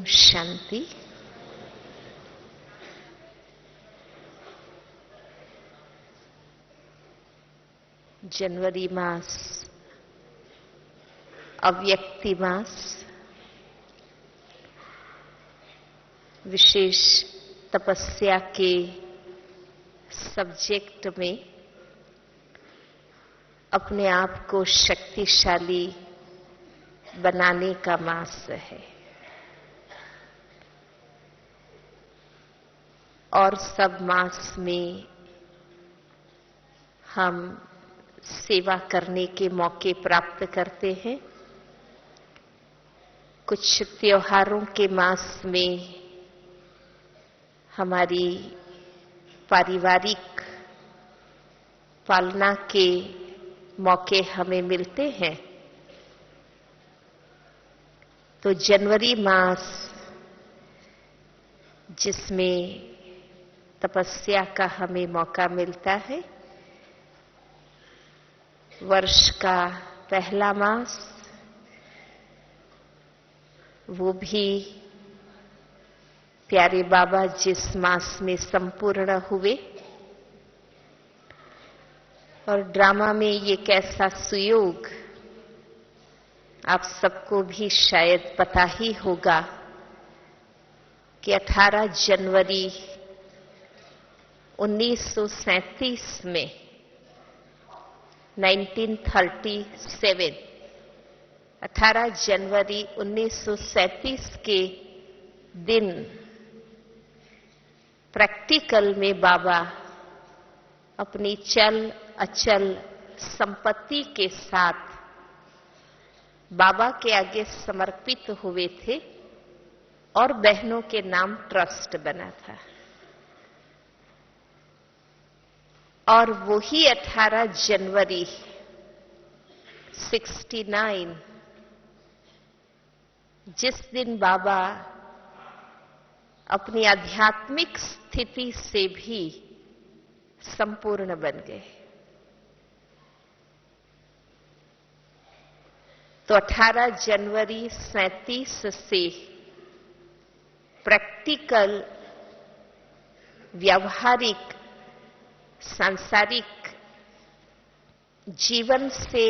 शांति। जनवरी मास अव्यक्ति मास विशेष तपस्या के सब्जेक्ट में अपने आप को शक्तिशाली बनाने का मास है। और सब मास में हम सेवा करने के मौके प्राप्त करते हैं। कुछ त्योहारों के मास में हमारी पारिवारिक पालना के मौके हमें मिलते हैं। तो जनवरी मास जिसमें तपस्या का हमें मौका मिलता है, वर्ष का पहला मास, वो भी प्यारे बाबा जिस मास में संपूर्ण हुए। और ड्रामा में ये कैसा सुयोग आप सबको भी शायद पता ही होगा कि 18 जनवरी 1937 में 1937 18 जनवरी 1937 के दिन प्रैक्टिकल में बाबा अपनी चल अचल संपत्ति के साथ बाबा के आगे समर्पित हुए थे और बहनों के नाम ट्रस्ट बना था। और वही 18 जनवरी 69 जिस दिन बाबा अपनी आध्यात्मिक स्थिति से भी संपूर्ण बन गए। तो 18 जनवरी 37 से प्रैक्टिकल व्यावहारिक सांसारिक जीवन से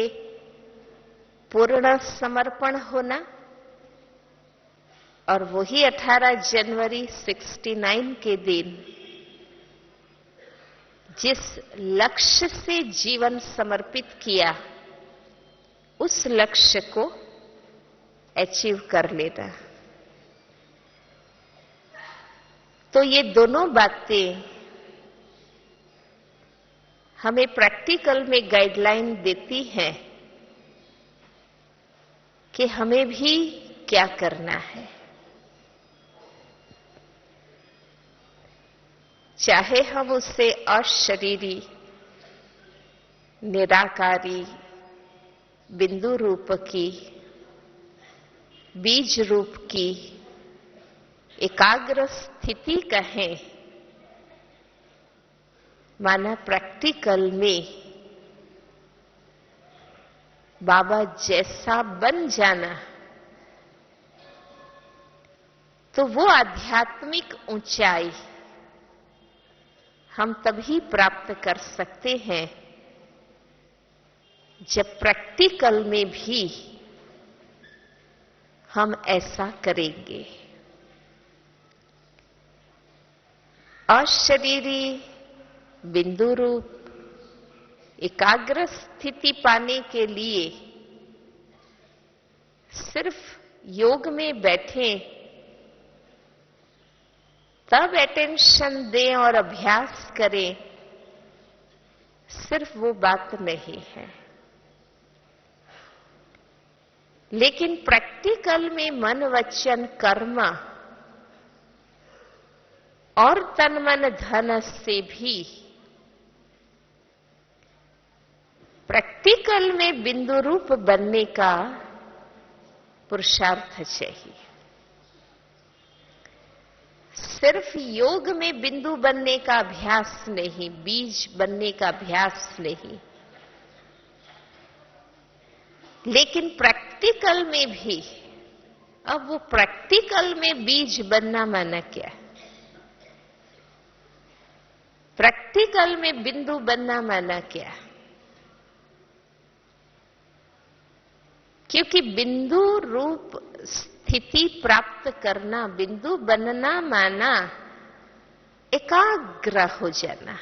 पूर्ण समर्पण होना, और वही 18 जनवरी 69 के दिन जिस लक्ष्य से जीवन समर्पित किया उस लक्ष्य को अचीव कर लेना। तो ये दोनों बातें हमें प्रैक्टिकल में गाइडलाइन देती हैं कि हमें भी क्या करना है। चाहे हम उससे अशरीरी निराकारी बिंदु रूप की बीज रूप की एकाग्र स्थिति कहें, माना प्रैक्टिकल में बाबा जैसा बन जाना, तो वो आध्यात्मिक ऊंचाई हम तभी प्राप्त कर सकते हैं जब प्रैक्टिकल में भी हम ऐसा करेंगे। अशरीरी बिंदु रूप एकाग्र स्थिति पाने के लिए सिर्फ योग में बैठें तब अटेंशन दें और अभ्यास करें, सिर्फ वो बात नहीं है। लेकिन प्रैक्टिकल में मन वचन कर्म और तन मन धन से भी प्रैक्टिकल में बिंदु रूप बनने का पुरुषार्थ चाहिए। सिर्फ योग में बिंदु बनने का अभ्यास नहीं, बीज बनने का अभ्यास नहीं, लेकिन प्रैक्टिकल में भी अब वो प्रैक्टिकल में बीज बनना माना क्या? प्रैक्टिकल में बिंदु बनना माना क्या? क्योंकि बिंदु रूप स्थिति प्राप्त करना, बिंदु बनना माना एकाग्र हो जाना।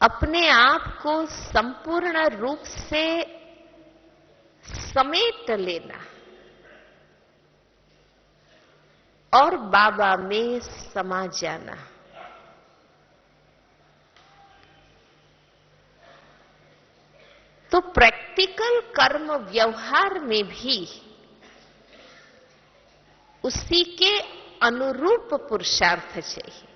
अपने आप को संपूर्ण रूप से समेट लेना और बाबा में समा जाना। तो प्रैक्टिकल कर्म व्यवहार में भी उसी के अनुरूप पुरुषार्थ चाहिए।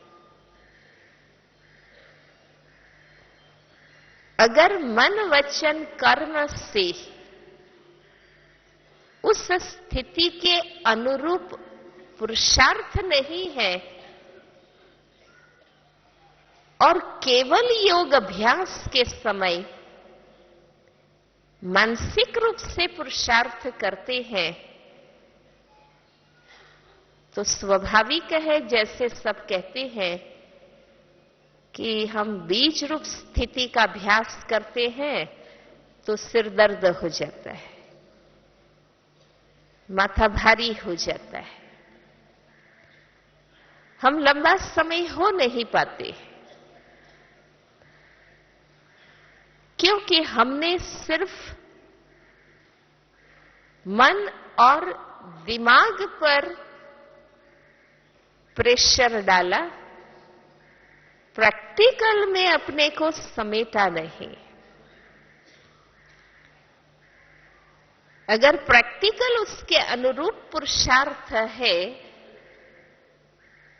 अगर मन वचन कर्म से उस स्थिति के अनुरूप पुरुषार्थ नहीं है और केवल योग अभ्यास के समय मानसिक रूप से पुरुषार्थ करते हैं, तो स्वाभाविक है, जैसे सब कहते हैं कि हम बीज रूप स्थिति का अभ्यास करते हैं तो सिर दर्द हो जाता है, माथा भारी हो जाता है, हम लंबा समय हो नहीं पाते, क्योंकि हमने सिर्फ मन और दिमाग पर प्रेशर डाला, प्रैक्टिकल में अपने को समेटा नहीं। अगर प्रैक्टिकल उसके अनुरूप पुरुषार्थ है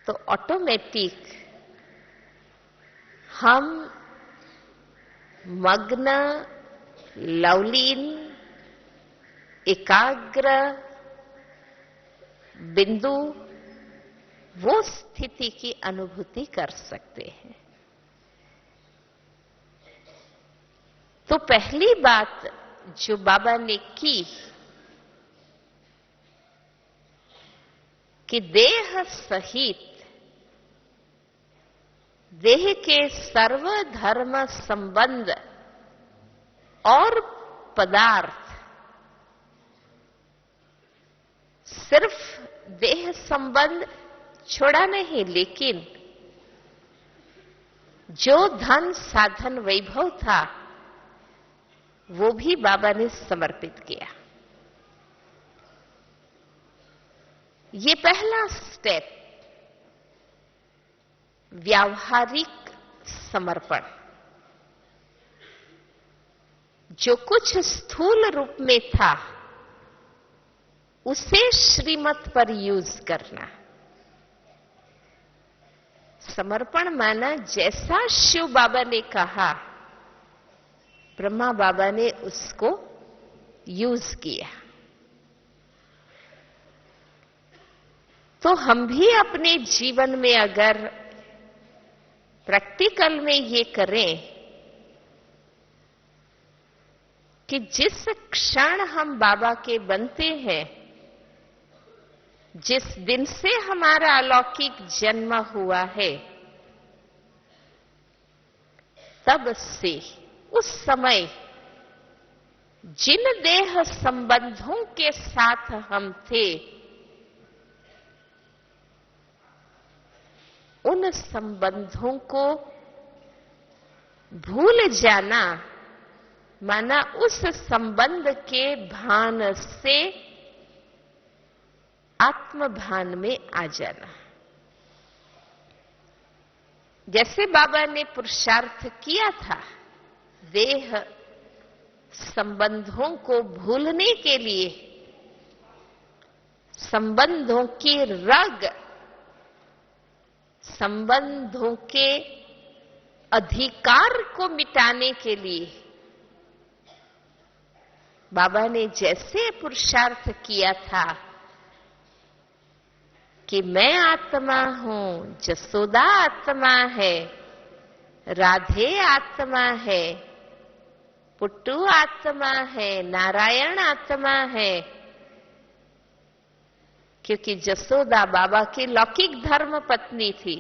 तो ऑटोमेटिक हम मग्न, लवलीन, एकाग्र, बिंदु, वो स्थिति की अनुभूति कर सकते हैं। तो पहली बात जो बाबा ने की कि देह सहित देह के सर्व धर्म संबंध और पदार्थ, सिर्फ देह संबंध छोड़ा नहीं, लेकिन जो धन साधन वैभव था वो भी बाबा ने समर्पित किया। ये पहला स्टेप, व्यावहारिक समर्पण। जो कुछ स्थूल रूप में था उसे श्रीमत पर यूज करना। समर्पण माना जैसा शिव बाबा ने कहा, ब्रह्मा बाबा ने उसको यूज किया। तो हम भी अपने जीवन में अगर प्रैक्टिकल में ये करें कि जिस क्षण हम बाबा के बनते हैं, जिस दिन से हमारा अलौकिक जन्म हुआ है, तब से उस समय जिन देह संबंधों के साथ हम थे, उन संबंधों को भूल जाना माना उस संबंध के भान से आत्मभान में आ जाना। जैसे बाबा ने पुरुषार्थ किया था देह संबंधों को भूलने के लिए, संबंधों की रग, संबंधों के अधिकार को मिटाने के लिए बाबा ने जैसे पुरुषार्थ किया था कि मैं आत्मा हूं, जसोदा आत्मा है, राधे आत्मा है, पुट्टू आत्मा है, नारायण आत्मा है, क्योंकि जसोदा बाबा की लौकिक धर्म पत्नी थी,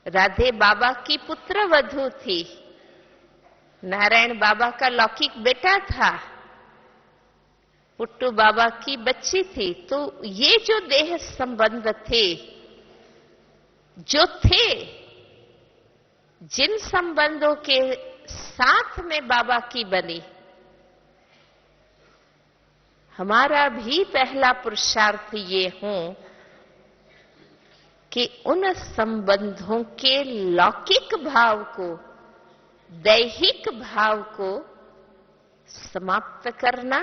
राधे बाबा की पुत्र वधू थी, नारायण बाबा का लौकिक बेटा था, पुट्टू बाबा की बच्ची थी। तो ये जो देह संबंध थे, जो थे, जिन संबंधों के साथ में बाबा की बनी, हमारा भी पहला पुरुषार्थ ये हो कि उन संबंधों के लौकिक भाव को, दैहिक भाव को समाप्त करना,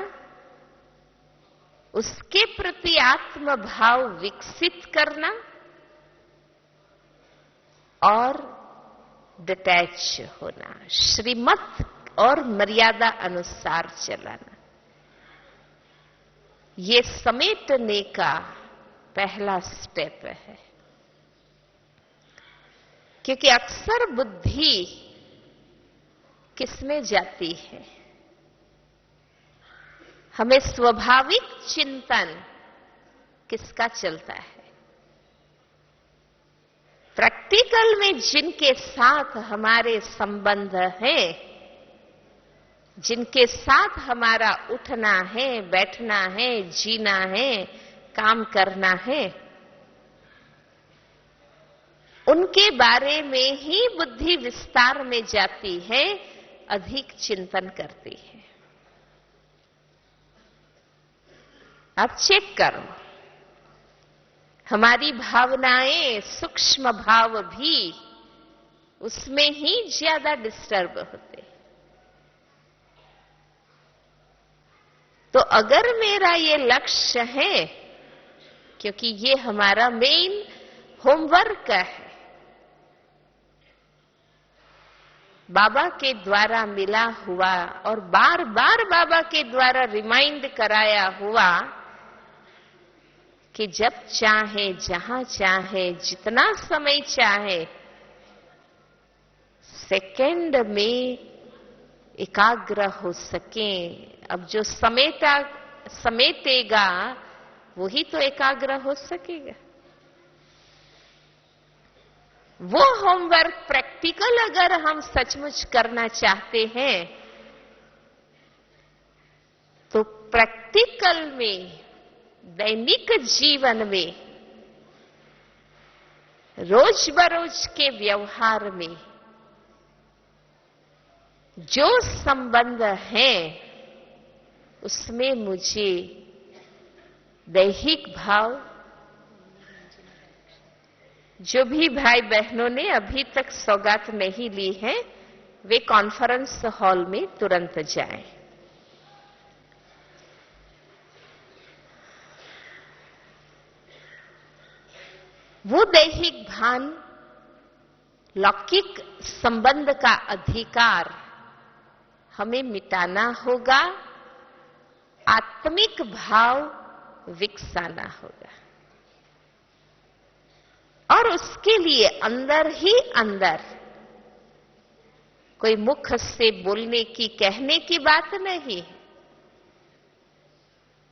उसके प्रति आत्म भाव विकसित करना और डिटैच होना, श्रीमत और मर्यादा अनुसार चलाना, ये समेटने का पहला स्टेप है। क्योंकि अक्सर बुद्धि किसमें जाती है? हमें स्वाभाविक चिंतन किसका चलता है? प्रैक्टिकल में जिनके साथ हमारे संबंध हैं, जिनके साथ हमारा उठना है, बैठना है, जीना है, काम करना है, उनके बारे में ही बुद्धि विस्तार में जाती है, अधिक चिंतन करती है। आप चेक करो, हमारी भावनाएं, सूक्ष्म भाव भी उसमें ही ज्यादा डिस्टर्ब होते। तो अगर मेरा ये लक्ष्य है, क्योंकि ये हमारा मेन होमवर्क है, बाबा के द्वारा मिला हुआ और बार बार बाबा के द्वारा रिमाइंड कराया हुआ कि जब चाहे, जहां चाहे, जितना समय चाहे, सेकंड में एकाग्र हो सके। अब जो समेटेगा वही तो एकाग्र हो सकेगा। वो होमवर्क प्रैक्टिकल अगर हम सचमुच करना चाहते हैं तो प्रैक्टिकल में, दैनिक जीवन में, रोज बरोज के व्यवहार में जो संबंध हैं उसमें मुझे दैहिक भाव, जो भी भाई बहनों ने अभी तक सौगात नहीं ली है वे कॉन्फ्रेंस हॉल में तुरंत जाएं। वो दैहिक भान, लौकिक संबंध का अधिकार हमें मिटाना होगा, आत्मिक भाव विकसाना होगा। और उसके लिए अंदर ही अंदर, कोई मुख से बोलने की, कहने की बात नहीं,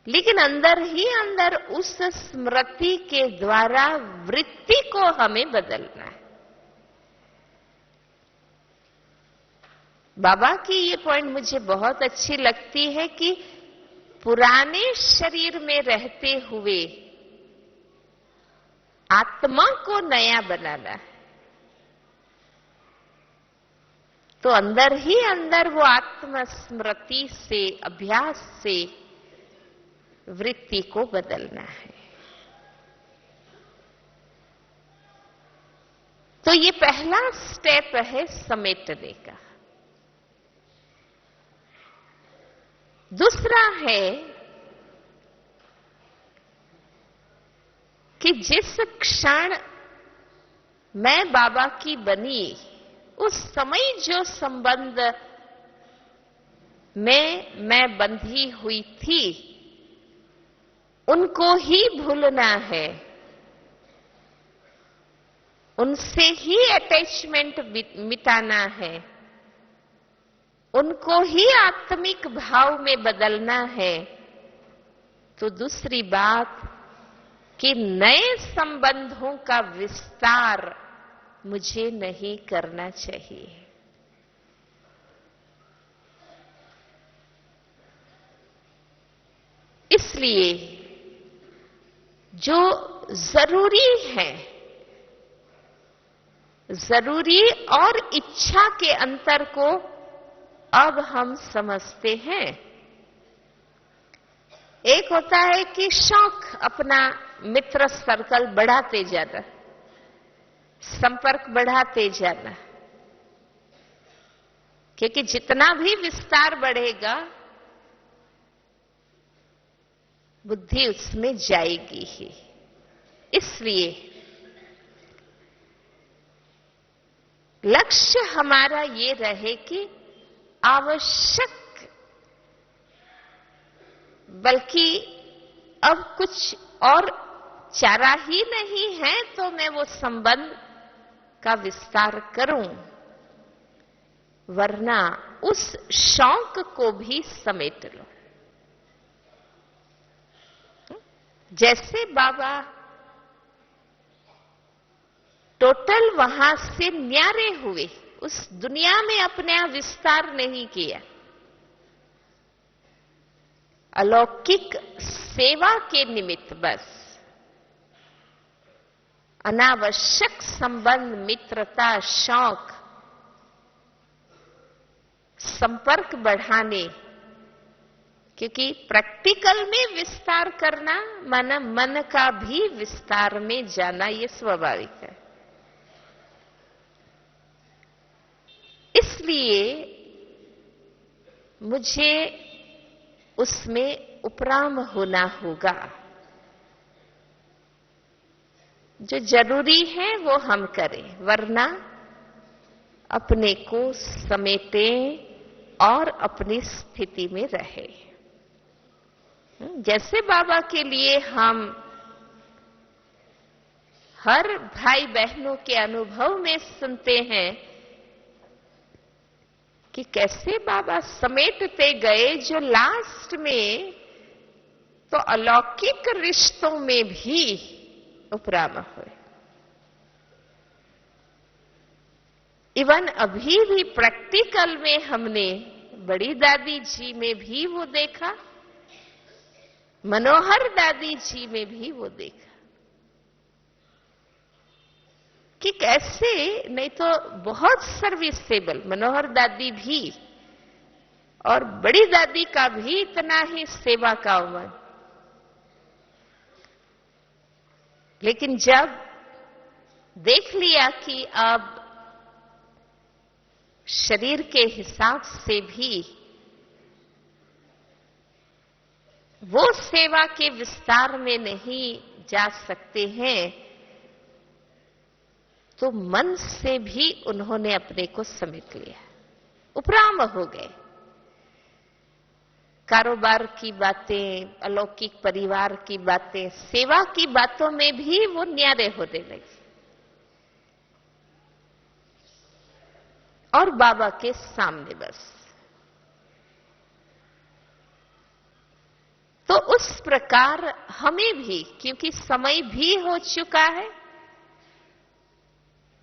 लेकिन अंदर ही अंदर उस स्मृति के द्वारा वृत्ति को हमें बदलना है। बाबा की ये पॉइंट मुझे बहुत अच्छी लगती है कि पुराने शरीर में रहते हुए आत्मा को नया बनाना है। तो अंदर ही अंदर वो आत्म स्मृति से, अभ्यास से वृत्ति को बदलना है। तो ये पहला स्टेप है समेटने का। दूसरा है कि जिस क्षण मैं बाबा की बनी, उस समय जो संबंध में मैं बंधी हुई थी उनको ही भूलना है, उनसे ही अटैचमेंट मिटाना है, उनको ही आत्मिक भाव में बदलना है, तो दूसरी बात कि नए संबंधों का विस्तार मुझे नहीं करना चाहिए। इसलिए जो जरूरी है, जरूरी और इच्छा के अंतर को अब हम समझते हैं। एक होता है कि शौक, अपना मित्र सर्कल बढ़ाते जाना, संपर्क बढ़ाते जाना, क्योंकि जितना भी विस्तार बढ़ेगा बुद्धि उसमें जाएगी ही। इसलिए लक्ष्य हमारा ये रहे कि आवश्यक, बल्कि अब कुछ और चारा ही नहीं है तो मैं वो संबंध का विस्तार करूं, वरना उस शौक को भी समेट लो। जैसे बाबा टोटल वहां से न्यारे हुए, उस दुनिया में अपने आप विस्तार नहीं किया, अलौकिक सेवा के निमित्त बस अनावश्यक संबंध, मित्रता, शौक, संपर्क बढ़ाने, क्योंकि प्रैक्टिकल में विस्तार करना माना मन का भी विस्तार में जाना, ये स्वाभाविक है। इसलिए मुझे उसमें उपराम होना होगा। जो जरूरी है वो हम करें, वरना अपने को समेटें और अपनी स्थिति में रहे। जैसे बाबा के लिए हम हर भाई बहनों के अनुभव में सुनते हैं कि कैसे बाबा समेटते गए, जो लास्ट में तो अलौकिक रिश्तों में भी उपराम हुए। इवन अभी भी प्रैक्टिकल में हमने बड़ी दादी जी में भी वो देखा, मनोहर दादी जी में भी वो देखा कि कैसे, नहीं तो बहुत सर्विसेबल मनोहर दादी भी और बड़ी दादी का भी इतना ही सेवा का उमंग, लेकिन जब देख लिया कि अब शरीर के हिसाब से भी वो सेवा के विस्तार में नहीं जा सकते हैं, तो मन से भी उन्होंने अपने को समेट लिया, उपराम हो गए। कारोबार की बातें, अलौकिक परिवार की बातें, सेवा की बातों में भी वो न्यारे होने लगे और बाबा के सामने बस। तो उस प्रकार हमें भी, क्योंकि समय भी हो चुका है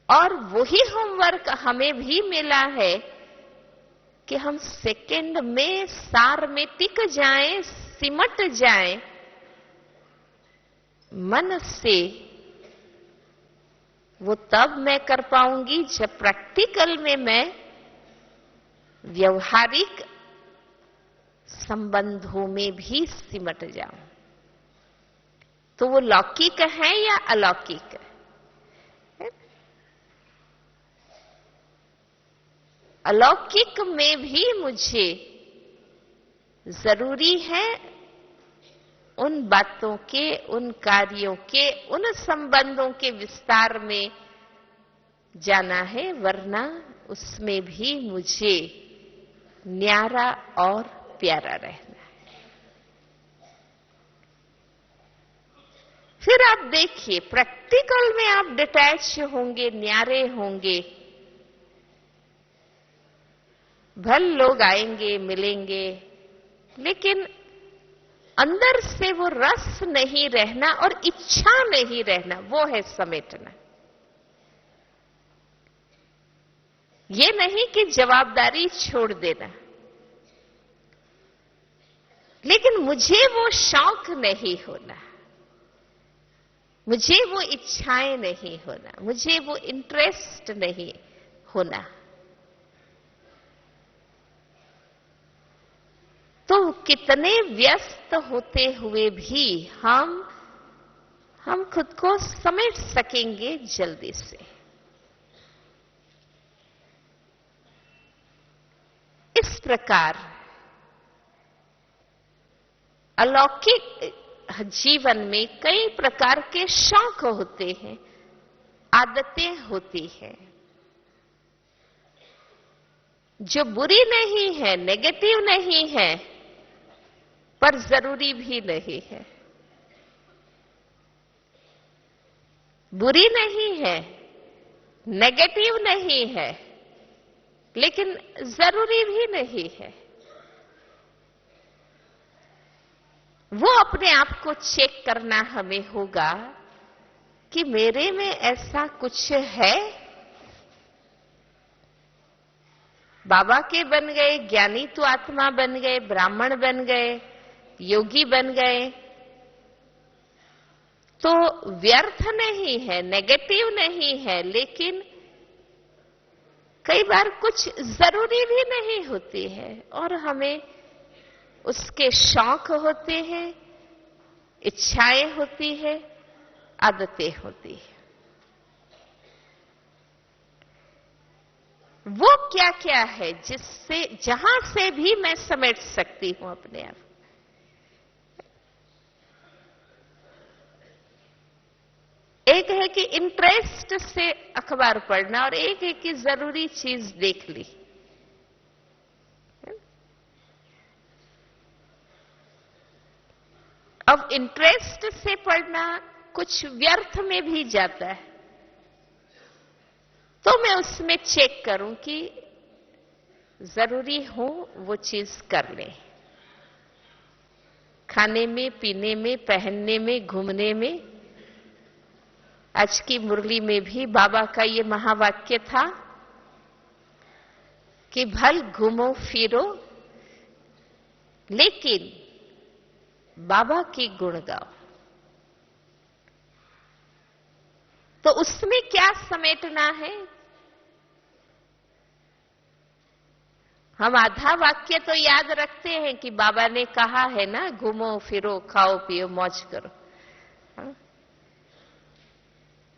और वही होमवर्क हमें भी मिला है कि हम सेकंड में सार में टिक जाएं, सिमट जाएं, मन से। वो तब मैं कर पाऊंगी जब प्रैक्टिकल में मैं व्यवहारिक संबंधों में भी सिमट जाऊं। तो वो लौकिक है या अलौकिक है? अलौकिक में भी मुझे जरूरी है उन बातों के, उन कार्यों के, उन संबंधों के विस्तार में जाना है, वरना उसमें भी मुझे न्यारा और प्यारा रहना है। फिर आप देखिए, प्रैक्टिकल में आप डिटैच होंगे, न्यारे होंगे, भल लोग आएंगे मिलेंगे, लेकिन अंदर से वो रस नहीं रहना और इच्छा नहीं रहना, वो है समेटना। ये नहीं कि जवाबदारी छोड़ देना, लेकिन मुझे वो शौक नहीं होना, मुझे वो इच्छाएं नहीं होना, मुझे वो इंटरेस्ट नहीं होना। तो कितने व्यस्त होते हुए भी हम खुद को समेट सकेंगे जल्दी से। इस प्रकार अलौकिक जीवन में कई प्रकार के शौक होते हैं, आदतें होती हैं, जो बुरी नहीं है, नेगेटिव नहीं है, पर जरूरी भी नहीं है। बुरी नहीं है, नेगेटिव नहीं है, लेकिन जरूरी भी नहीं है। वो अपने आप को चेक करना हमें होगा कि मेरे में ऐसा कुछ है। बाबा के बन गए, ज्ञानी तो आत्मा बन गए, ब्राह्मण बन गए, योगी बन गए, तो व्यर्थ नहीं है, नेगेटिव नहीं है, लेकिन कई बार कुछ जरूरी भी नहीं होती है और हमें उसके शौक होते हैं, इच्छाएं होती है, आदतें होती है। वो क्या क्या है जिससे, जहां से भी मैं समेट सकती हूं अपने आप। एक है कि इंटरेस्ट से अखबार पढ़ना और एक है कि जरूरी चीज देख ली। अब इंटरेस्ट से पढ़ना कुछ व्यर्थ में भी जाता है, तो मैं उसमें चेक करूं कि जरूरी हो वो चीज कर ले। खाने में, पीने में, पहनने में, घूमने में। आज की मुरली में भी बाबा का ये महावाक्य था कि भल घूमो फिरो, लेकिन बाबा की गुण गाओ। तो उसमें क्या समेटना है? हम आधा वाक्य तो याद रखते हैं कि बाबा ने कहा है ना, घूमो फिरो, खाओ पियो, मौज करो।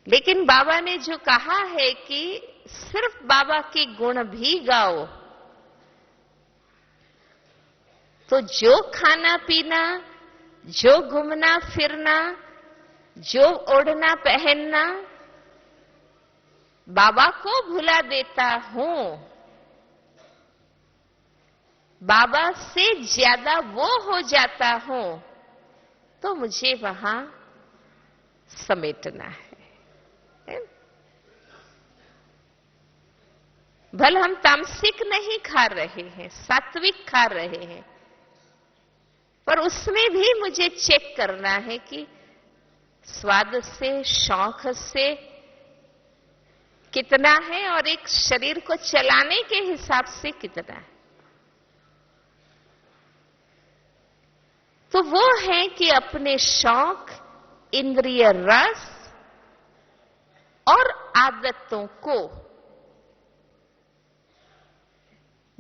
लेकिन बाबा ने जो कहा है कि सिर्फ बाबा के गुण भी गाओ, तो जो खाना पीना, जो घूमना फिरना, जो ओढ़ना पहनना बाबा को भुला देता हूं, बाबा से ज्यादा वो हो जाता हूं, तो मुझे वहां समेटना है। भल हम तामसिक नहीं खा रहे हैं, सात्विक खा रहे हैं, पर उसमें भी मुझे चेक करना है कि स्वाद से, शौक से कितना है और एक शरीर को चलाने के हिसाब से कितना है। तो वो है कि अपने शौक, इंद्रिय रस और आदतों को,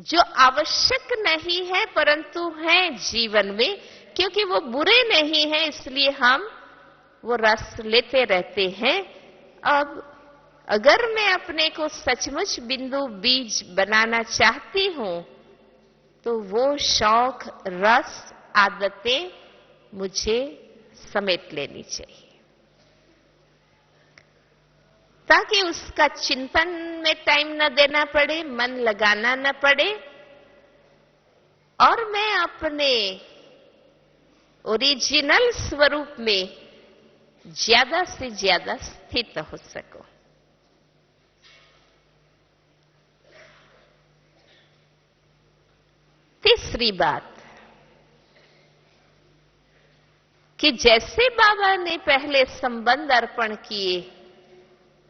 जो आवश्यक नहीं है परंतु है जीवन में, क्योंकि वो बुरे नहीं है इसलिए हम वो रस लेते रहते हैं। अब अगर मैं अपने को सचमुच बिंदु बीज बनाना चाहती हूं, तो वो शौक, रस, आदतें मुझे समेट लेनी चाहिए, ताकि उसका चिंतन में टाइम न देना पड़े, मन लगाना न पड़े, और मैं अपने ओरिजिनल स्वरूप में ज्यादा से ज्यादा स्थित हो सकूं। तीसरी बात कि जैसे बाबा ने पहले संबंध अर्पण किए,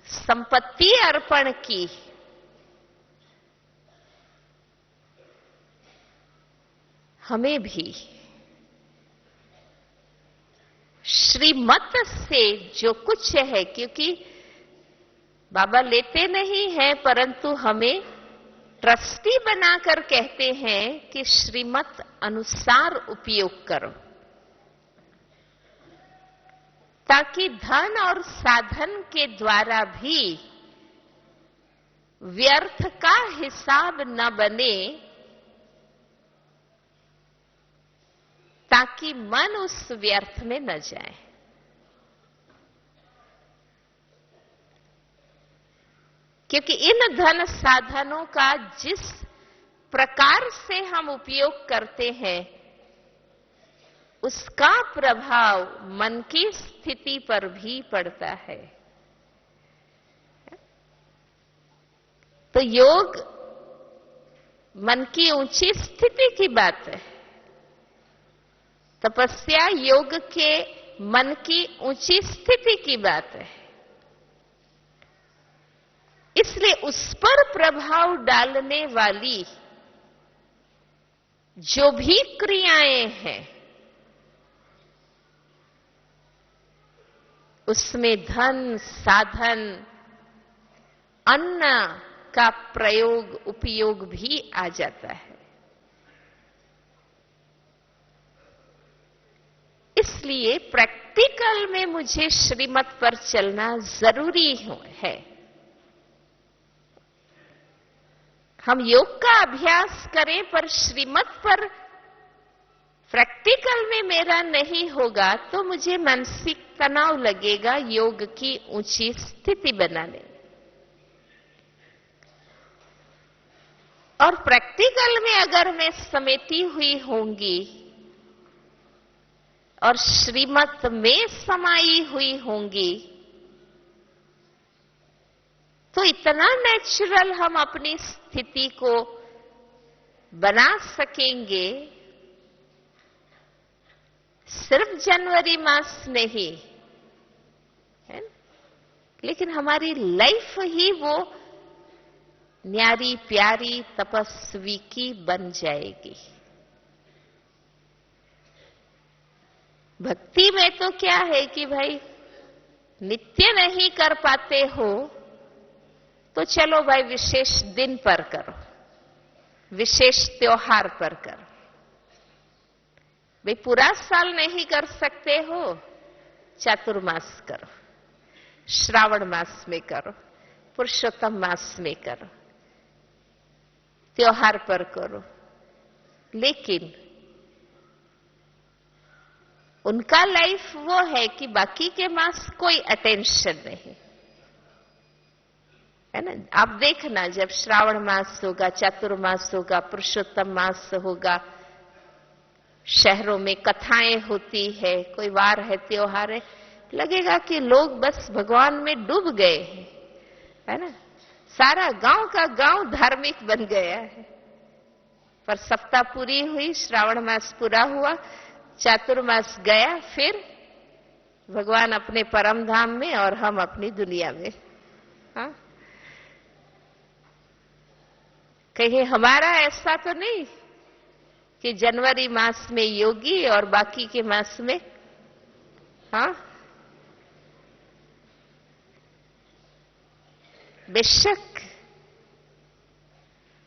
संपत्ति अर्पण की, हमें भी श्रीमत से जो कुछ है, क्योंकि बाबा लेते नहीं हैं परंतु हमें ट्रस्टी बनाकर कहते हैं कि श्रीमत अनुसार उपयोग करो, ताकि धन और साधन के द्वारा भी व्यर्थ का हिसाब न बने, ताकि मन उस व्यर्थ में न जाए। क्योंकि इन धन साधनों का जिस प्रकार से हम उपयोग करते हैं उसका प्रभाव मन की स्थिति पर भी पड़ता है। तो योग मन की ऊंची स्थिति की बात है, तपस्या योग के मन की ऊंची स्थिति की बात है। इसलिए उस पर प्रभाव डालने वाली जो भी क्रियाएं हैं उसमें धन, साधन, अन्न का प्रयोग, उपयोग भी आ जाता है। इसलिए प्रैक्टिकल में मुझे श्रीमत पर चलना जरूरी है। हम योग का अभ्यास करें पर श्रीमत पर प्रैक्टिकल में मेरा नहीं होगा तो मुझे मानसिक तनाव लगेगा योग की ऊंची स्थिति बनाने। और प्रैक्टिकल में अगर मैं समेटी हुई होंगी और श्रीमत में समाई हुई होंगी तो इतना नेचुरल हम अपनी स्थिति को बना सकेंगे, सिर्फ जनवरी मास नहीं है, लेकिन हमारी लाइफ ही वो न्यारी प्यारी तपस्वी की बन जाएगी। भक्ति में तो क्या है कि भाई नित्य नहीं कर पाते हो तो चलो भाई विशेष दिन पर करो, विशेष त्योहार पर करो। भाई पूरा साल नहीं कर सकते हो, चातुर्मास करो, श्रावण मास में करो, पुरुषोत्तम मास में करो, त्योहार पर करो। लेकिन उनका लाइफ वो है कि बाकी के मास कोई अटेंशन नहीं है ना। आप देखना जब श्रावण मास होगा, चातुर्मास होगा, पुरुषोत्तम मास होगा, शहरों में कथाएं होती है, कोई वार है, त्योहार है, लगेगा कि लोग बस भगवान में डूब गए हैं, है ना। सारा गांव का गांव धार्मिक बन गया है। पर सप्ताह पूरी हुई, श्रावण मास पूरा हुआ, चातुर्मास गया, फिर भगवान अपने परम धाम में और हम अपनी दुनिया में। हाँ, कहीं हमारा ऐसा तो नहीं कि जनवरी मास में योगी और बाकी के मास में हाँ। बेशक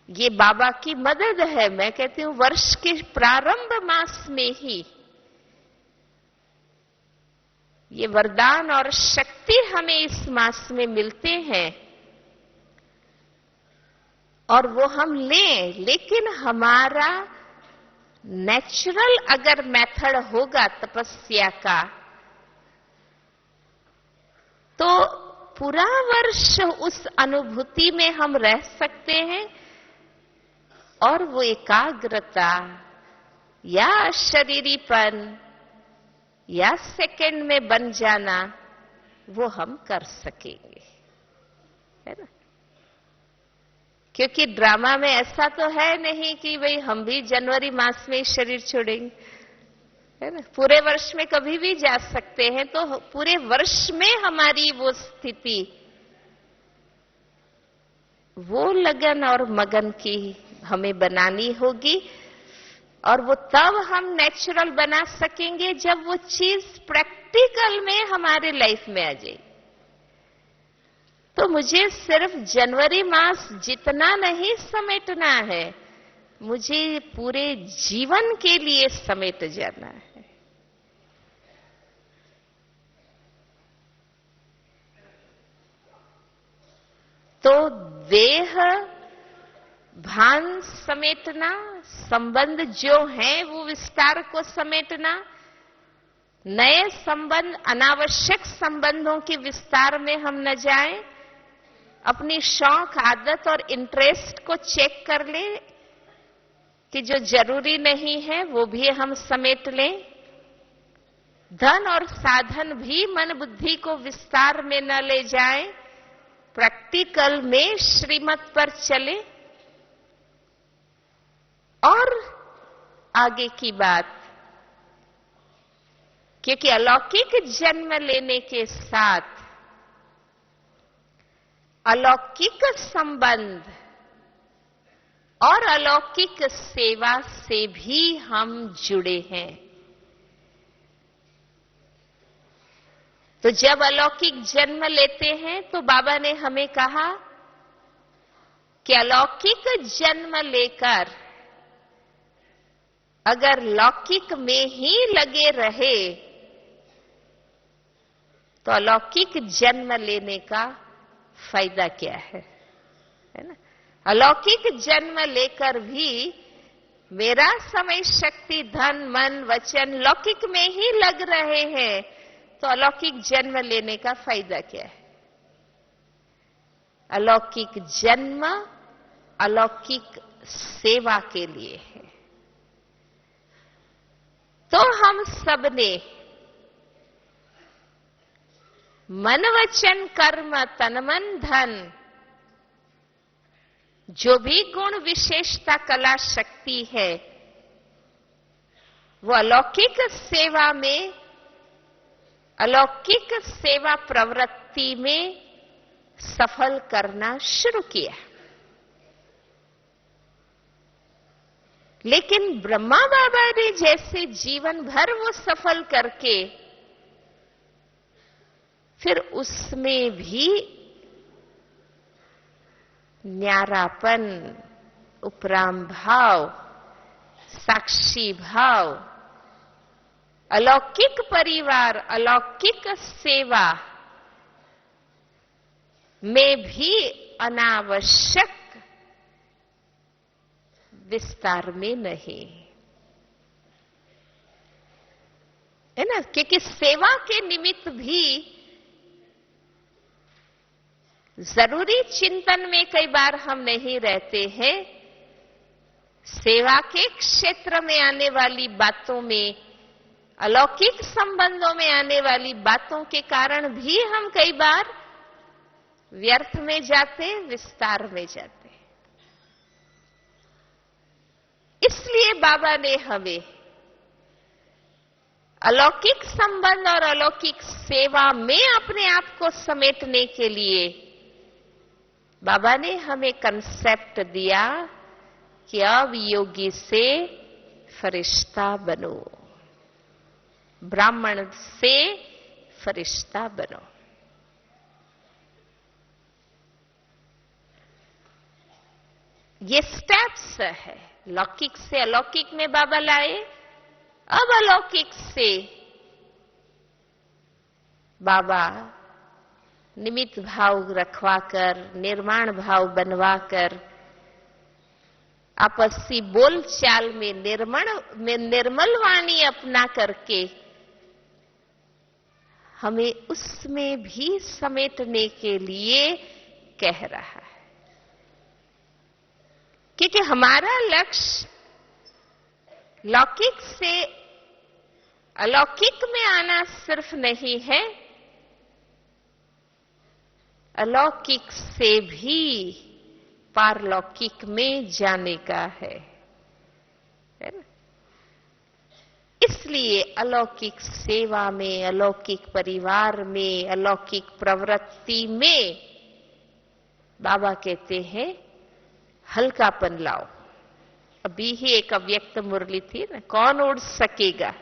ये बाबा की मदद है। मैं कहती हूं वर्ष के प्रारंभ मास में ही ये वरदान और शक्ति हमें इस मास में मिलते हैं और वो हम लें। लेकिन हमारा नेचुरल अगर मेथड होगा तपस्या का तो पूरा वर्ष उस अनुभूति में हम रह सकते हैं और वो एकाग्रता या शरीरीपन या सेकंड में बन जाना वो हम कर सकेंगे, है ना। क्योंकि ड्रामा में ऐसा तो है नहीं कि भाई हम भी जनवरी मास में शरीर छोड़ेंगे, है ना। पूरे वर्ष में कभी भी जा सकते हैं, तो पूरे वर्ष में हमारी वो स्थिति, वो लगन और मगन की हमें बनानी होगी। और वो तब हम नेचुरल बना सकेंगे जब वो चीज प्रैक्टिकल में हमारे लाइफ में आ जाए। तो मुझे सिर्फ जनवरी मास जितना नहीं समेटना है, मुझे पूरे जीवन के लिए समेट जाना है। तो देह भान समेटना, संबंध जो हैं वो विस्तार को समेटना, नए संबंध, अनावश्यक संबंधों के विस्तार में हम न जाएं, अपनी शौक, आदत और इंटरेस्ट को चेक कर लें कि जो जरूरी नहीं है वो भी हम समेट लें। धन और साधन भी मन बुद्धि को विस्तार में न ले जाएं, प्रैक्टिकल में श्रीमत पर चले। और आगे की बात, क्योंकि अलौकिक जन्म लेने के साथ अलौकिक संबंध और अलौकिक सेवा से भी हम जुड़े हैं। तो जब अलौकिक जन्म लेते हैं तो बाबा ने हमें कहा कि अलौकिक जन्म लेकर अगर लौकिक में ही लगे रहे तो अलौकिक जन्म लेने का फायदा क्या है ना। अलौकिक जन्म लेकर भी मेरा समय, शक्ति, धन, मन, वचन लौकिक में ही लग रहे हैं, तो अलौकिक जन्म लेने का फायदा क्या है। अलौकिक जन्म अलौकिक सेवा के लिए है। तो हम सबने मन, वचन, कर्म, तन, मन, धन, जो भी गुण, विशेषता, कला, शक्ति है, वो अलौकिक सेवा में, अलौकिक सेवा प्रवृत्ति में सफल करना शुरू किया। लेकिन ब्रह्मा बाबा ने जैसे जीवन भर वो सफल करके फिर उसमें भी न्यारापन, उपराम भाव, साक्षी भाव, अलौकिक परिवार, अलौकिक सेवा में भी अनावश्यक विस्तार में नहीं, है ना। क्योंकि सेवा के निमित्त भी जरूरी चिंतन में कई बार हम नहीं रहते हैं। सेवा के क्षेत्र में आने वाली बातों में, अलौकिक संबंधों में आने वाली बातों के कारण भी हम कई बार व्यर्थ में जाते, विस्तार में जाते। इसलिए बाबा ने हमें अलौकिक संबंध और अलौकिक सेवा में अपने आप को समेटने के लिए बाबा ने हमें कंसेप्ट दिया कि अब योगी से फरिश्ता बनो, ब्राह्मण से फरिश्ता बनो। ये स्टेप्स है। लौकिक से अलौकिक में बाबा लाए, अब अलौकिक से बाबा निमित्त भाव रखवाकर, निर्माण भाव बनवाकर, आपसी बोलचाल में निर्मल वाणी अपना करके हमें उसमें भी समेटने के लिए कह रहा है। क्योंकि हमारा लक्ष्य लौकिक से अलौकिक में आना सिर्फ नहीं है, अलौकिक से भी पारलौकिक में जाने का है ना? इसलिए अलौकिक सेवा में, अलौकिक परिवार में, अलौकिक प्रवृत्ति में बाबा कहते हैं हल्कापन लाओ। अभी ही एक अव्यक्त मुरली थी ना, कौन उड़ सकेगा,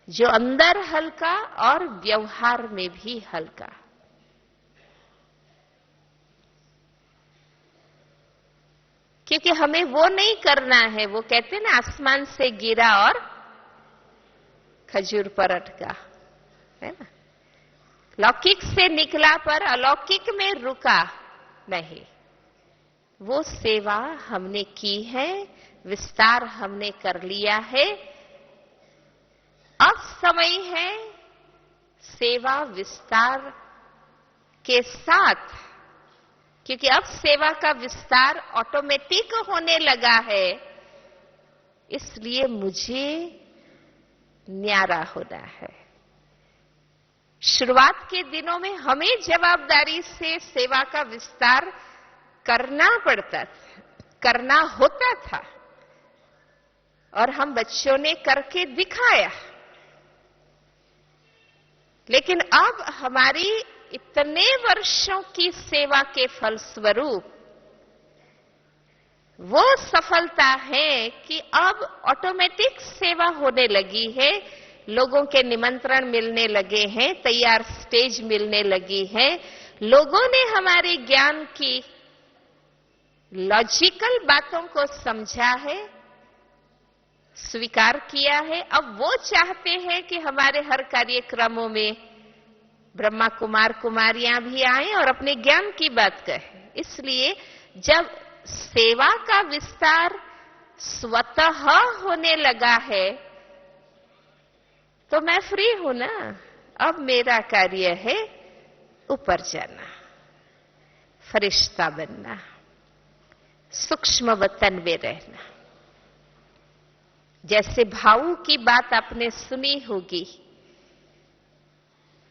जो अंदर हल्का और व्यवहार में भी हल्का। क्योंकि हमें वो नहीं करना है, वो कहते ना आसमान से गिरा और खजूर पर अटका, है ना। लौकिक से निकला पर अलौकिक में रुका नहीं। वो सेवा हमने की है, विस्तार हमने कर लिया है। अब समय है सेवा विस्तार के साथ, क्योंकि अब सेवा का विस्तार ऑटोमेटिक होने लगा है, इसलिए मुझे न्यारा होना है। शुरुआत के दिनों में हमें जवाबदारी से सेवा का विस्तार करना पड़ता था, करना होता था, और हम बच्चों ने करके दिखाया। लेकिन अब हमारी इतने वर्षों की सेवा के फलस्वरूप वो सफलता है कि अब ऑटोमेटिक सेवा होने लगी है। लोगों के निमंत्रण मिलने लगे हैं, तैयार स्टेज मिलने लगी है। लोगों ने हमारे ज्ञान की लॉजिकल बातों को समझा है, स्वीकार किया है। अब वो चाहते हैं कि हमारे हर कार्यक्रमों में ब्रह्मा कुमार कुमारियां भी आएं और अपने ज्ञान की बात कहें। इसलिए जब सेवा का विस्तार स्वतः होने लगा है तो मैं फ्री हूं ना। अब मेरा कार्य है ऊपर जाना, फरिश्ता बनना, सूक्ष्म वतन में रहना। जैसे भाऊ की बात आपने सुनी होगी,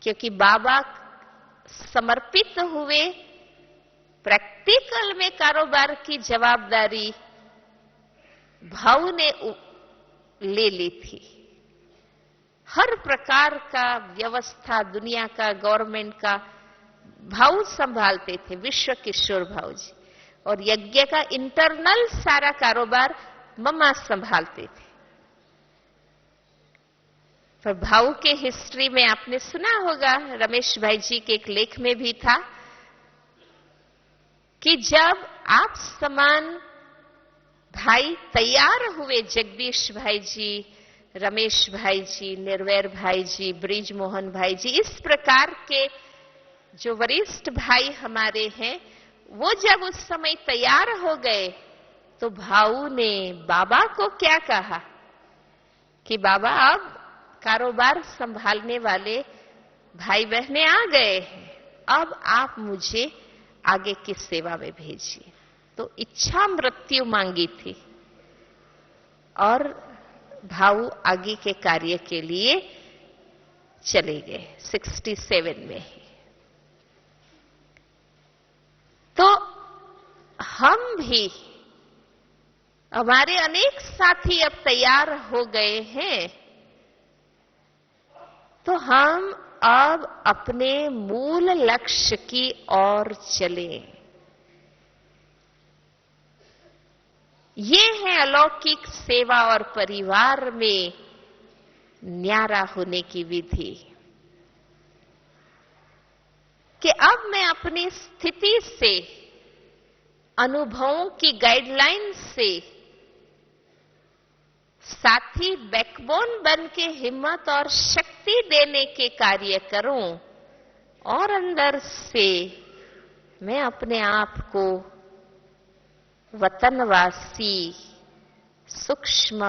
क्योंकि बाबा समर्पित हुए, प्रैक्टिकल में कारोबार की जवाबदारी भाऊ ने ले ली थी। हर प्रकार का व्यवस्था दुनिया का, गवर्नमेंट का भाऊ संभालते थे, विश्व किशोर भाऊ जी। और यज्ञ का इंटरनल सारा कारोबार मम्मा संभालते थे। पर भाऊ के हिस्ट्री में आपने सुना होगा, रमेश भाई जी के एक लेख में भी था कि जब आप समान भाई तैयार हुए, जगदीश भाई जी, रमेश भाई जी, निर्वैर भाई जी, ब्रिज मोहन भाई जी, इस प्रकार के जो वरिष्ठ भाई हमारे हैं, वो जब उस समय तैयार हो गए तो भाऊ ने बाबा को क्या कहा कि बाबा अब कारोबार संभालने वाले भाई बहनें आ गए हैं, अब आप मुझे आगे की सेवा में भेजिए। तो इच्छा मृत्यु मांगी थी और भाऊ आगे के कार्य के लिए चले गए 67 में ही। तो हम भी, हमारे अनेक साथी अब तैयार हो गए हैं, तो हम अब अपने मूल लक्ष्य की ओर चलें। ये है अलौकिक सेवा और परिवार में न्यारा होने की विधि, कि अब मैं अपनी स्थिति से, अनुभवों की गाइडलाइन से साथी बैकबोन बन के हिम्मत और शक्ति देने के कार्य करूं, और अंदर से मैं अपने आप को वतनवासी, सूक्ष्म,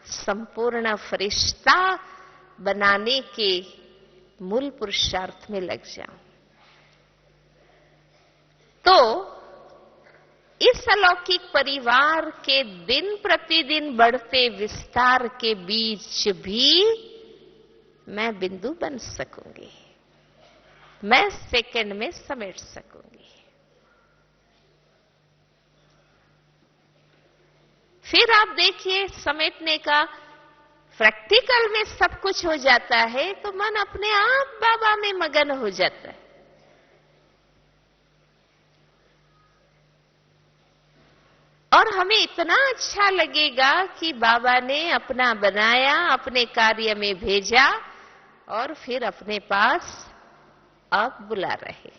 संपूर्ण फरिश्ता बनाने के मूल पुरुषार्थ में लग जाऊं। तो इस अलौकिक परिवार के दिन प्रतिदिन बढ़ते विस्तार के बीच भी मैं बिंदु बन सकूंगी। मैं सेकंड में समेट सकूंगी। फिर आप देखिए, समेटने का प्रैक्टिकल में सब कुछ हो जाता है तो मन अपने आप बाबा में मगन हो जाता है। और हमें इतना अच्छा लगेगा कि बाबा ने अपना बनाया, अपने कार्य में भेजा और फिर अपने पास अब बुला रहे।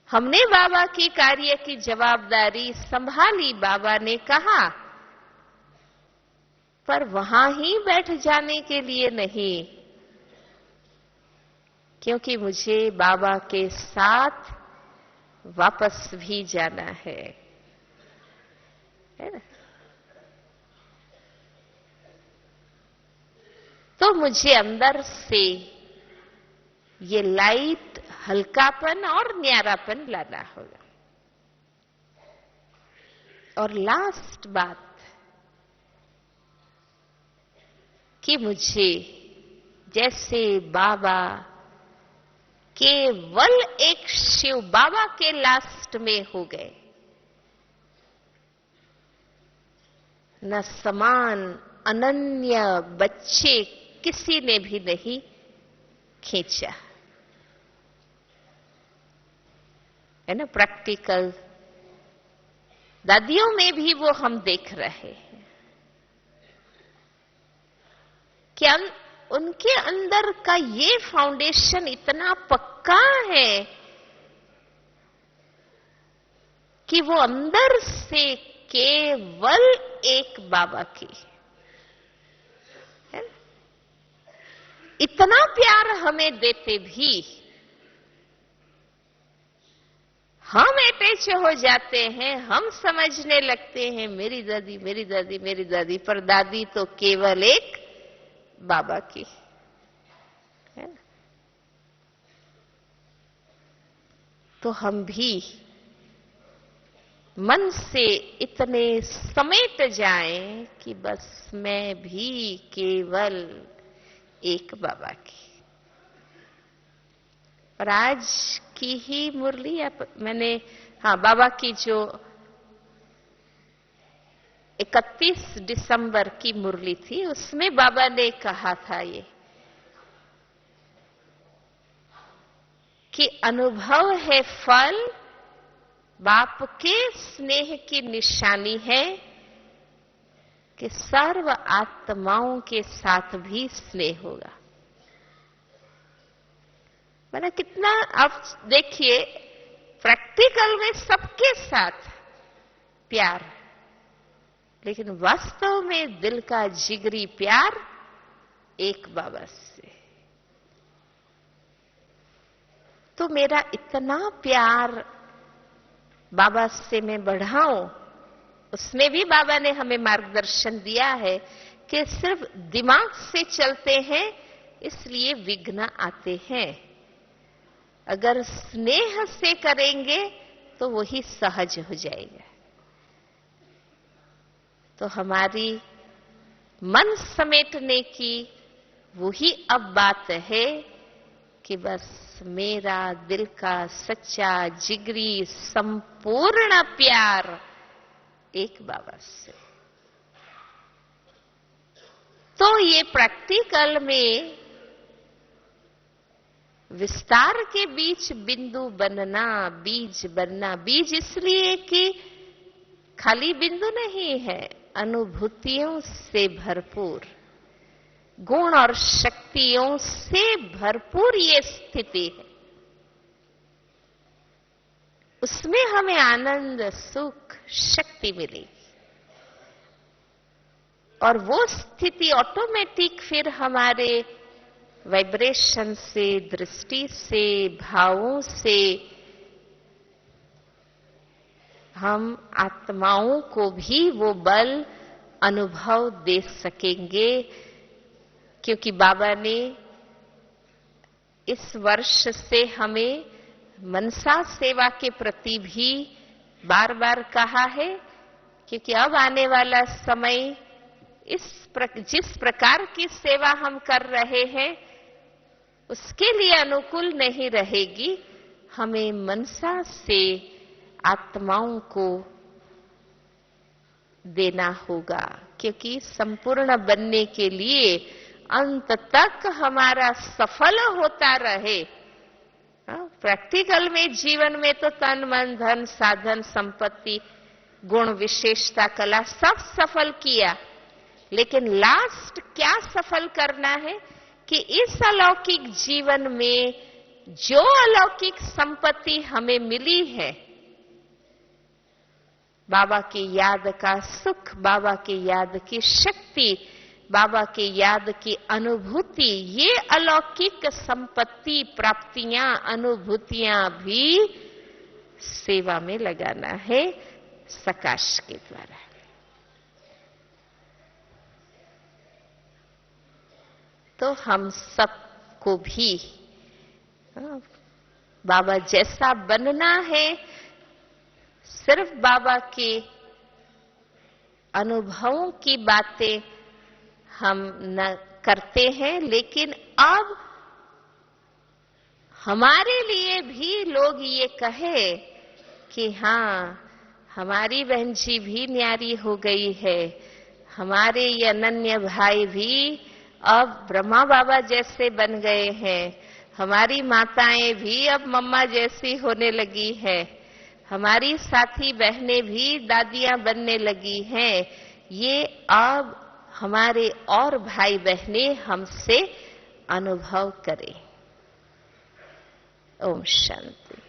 हमने बाबा की कार्य की जवाबदारी संभाली, बाबा ने कहा, पर वहां ही बैठ जाने के लिए नहीं, क्योंकि मुझे बाबा के साथ वापस भी जाना है ना? तो मुझे अंदर से ये लाइट, हल्कापन और न्यारापन लाना होगा। और लास्ट बात कि मुझे जैसे बाबा केवल एक शिव बाबा के लास्ट में हो गए, न समान अनन्य बच्चे किसी ने भी नहीं खींचा, है ना? प्रैक्टिकल दादियों में भी वो हम देख रहे हैं कि उनके अंदर का ये फाउंडेशन इतना पक्का है कि वो अंदर से केवल एक बाबा की है। इतना प्यार हमें देते भी हम अटैच हो जाते हैं, हम समझने लगते हैं मेरी दादी, मेरी दादी, मेरी दादी, पर दादी तो केवल एक बाबा की है ना? तो हम भी मन से इतने समेट जाएं कि बस मैं भी केवल एक बाबा की। और आज की ही मुरली मैंने, बाबा की जो 31 दिसंबर की मुरली थी, उसमें बाबा ने कहा था ये कि अनुभव है फल, बाप के स्नेह की निशानी है कि सर्व आत्माओं के साथ भी स्नेह होगा। मैंने कितना, आप देखिए, प्रैक्टिकल में सबके साथ प्यार, लेकिन वास्तव में दिल का जिगरी प्यार एक बाबा से। तो मेरा इतना प्यार बाबा से मैं बढ़ाऊं, उसमें भी बाबा ने हमें मार्गदर्शन दिया है कि सिर्फ दिमाग से चलते हैं इसलिए विघ्न आते हैं। अगर स्नेह से करेंगे तो वही सहज हो जाएगा। तो हमारी मन समेटने की वही अब बात है कि बस मेरा दिल का सच्चा जिगरी संपूर्ण प्यार एक बाबा से। तो ये प्रैक्टिकल में विस्तार के बीच बिंदु बनना, बीज बनना, बीज इसलिए कि खाली बिंदु नहीं है, अनुभूतियों से भरपूर, गुण और शक्तियों से भरपूर ये स्थिति है। उसमें हमें आनंद, सुख, शक्ति मिलेगी और वो स्थिति ऑटोमेटिक फिर हमारे वाइब्रेशन से, दृष्टि से, भावों से हम आत्माओं को भी वो बल अनुभव दे सकेंगे, क्योंकि बाबा ने इस वर्ष से हमें मनसा सेवा के प्रति भी बार बार कहा है, क्योंकि अब आने वाला समय जिस प्रकार की सेवा हम कर रहे हैं उसके लिए अनुकूल नहीं रहेगी। हमें मनसा से आत्माओं को देना होगा, क्योंकि संपूर्ण बनने के लिए अंत तक हमारा सफल होता रहे। प्रैक्टिकल में जीवन में तो तन मन धन साधन संपत्ति गुण विशेषता कला सब सफल किया, लेकिन लास्ट क्या सफल करना है कि इस अलौकिक जीवन में जो अलौकिक संपत्ति हमें मिली है, बाबा की याद का सुख, बाबा की याद की शक्ति, बाबा की याद की अनुभूति, ये अलौकिक संपत्ति प्राप्तियां अनुभूतियां भी सेवा में लगाना है सकाश के द्वारा। तो हम सबको भी बाबा जैसा बनना है। सिर्फ बाबा के अनुभवों की बातें हम न करते हैं, लेकिन अब हमारे लिए भी लोग ये कहे कि हाँ, हमारी बहन जी भी न्यारी हो गई है, हमारे ये अनन्य भाई भी अब ब्रह्मा बाबा जैसे बन गए हैं, हमारी माताएं भी अब मम्मा जैसी होने लगी है, हमारी साथी बहनें भी दादियां बनने लगी हैं। ये अब हमारे और भाई बहनें हमसे अनुभव करें। ओम शांति।